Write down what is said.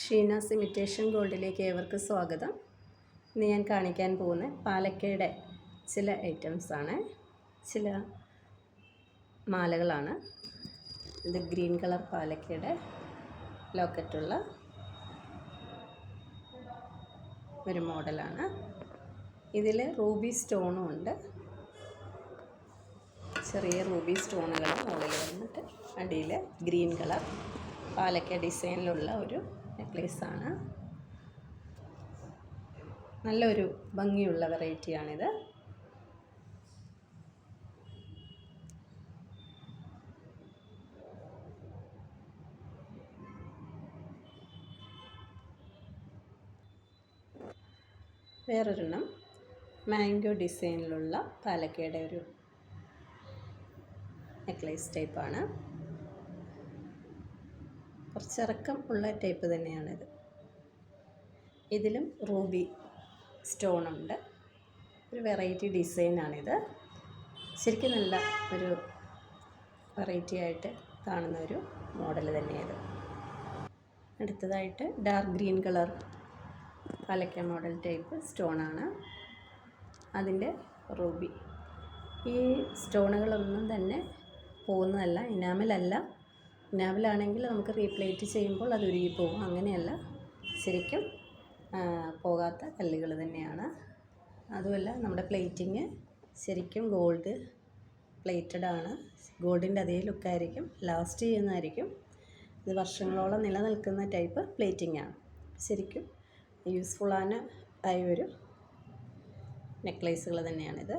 Sheena's imitation ഗോൾഡിലേക്ക് ഏവർക്കും സ്വാഗതം. ഇന്ന് ഞാൻ കാണിക്കാൻ പോകുന്ന പാലക്കയുടെ ചില ഐറ്റംസാണ്, ചില മാലകളാണ്. ഇത് ഗ്രീൻ കളർ പാലക്കയുടെ ലോക്കറ്റുള്ള ഒരു മോഡലാണ്. ഇതിൽ റൂബി സ്റ്റോണും ഉണ്ട്. ചെറിയ റൂബി സ്റ്റോണുകൾ മുകളിൽ വന്നിട്ട് അടിയിൽ ഗ്രീൻ കളർ പാലക്ക ഡിസൈനിലുള്ള ഒരു നെക്ലേസാണ്. നല്ലൊരു ഭംഗിയുള്ള വെറൈറ്റിയാണിത്. വേറൊരെണ്ണം മാംഗോ ഡിസൈനിലുള്ള പാലക്കയുടെ ഒരു നെക്ലേസ് ടൈപ്പാണ്. കുറച്ചിറക്കം ഉള്ള ടൈപ്പ് തന്നെയാണിത്. ഇതിലും റൂബി സ്റ്റോണുണ്ട്. ഒരു വെറൈറ്റി ഡിസൈനാണിത്. ശരിക്കും നല്ല ഒരു വെറൈറ്റി ആയിട്ട് കാണുന്ന ഒരു മോഡൽ തന്നെയാണ്. അടുത്തതായിട്ട് ഡാർക്ക് ഗ്രീൻ കളർ പാലക്ക മോഡൽ ടൈപ്പ് സ്റ്റോണാണ്. അതിൻ്റെ റൂബി. ഈ സ്റ്റോണുകളൊന്നും തന്നെ പോകുന്നതല്ല, ഇനാമലല്ല. ഇനാമലാണെങ്കിൽ നമുക്ക് റീപ്ലേറ്റ് ചെയ്യുമ്പോൾ അത് ഉരുകി പോകും. അങ്ങനെയല്ല, ശരിക്കും പോകാത്ത കല്ലുകൾ തന്നെയാണ്. അതുമല്ല, നമ്മുടെ പ്ലേറ്റിങ് ശരിക്കും ഗോൾഡ് പ്ലേറ്റഡ് ആണ്. ഗോൾഡിൻ്റെ അതേ ലുക്കായിരിക്കും, ലാസ്റ്റ് ചെയ്യുന്നതായിരിക്കും. ഇത് വർഷങ്ങളോളം നിലനിൽക്കുന്ന ടൈപ്പ് പ്ലേറ്റിംഗ് ആണ്. ശരിക്കും യൂസ്ഫുള്ളായ ഒരു നെക്ലേസുകൾ തന്നെയാണിത്.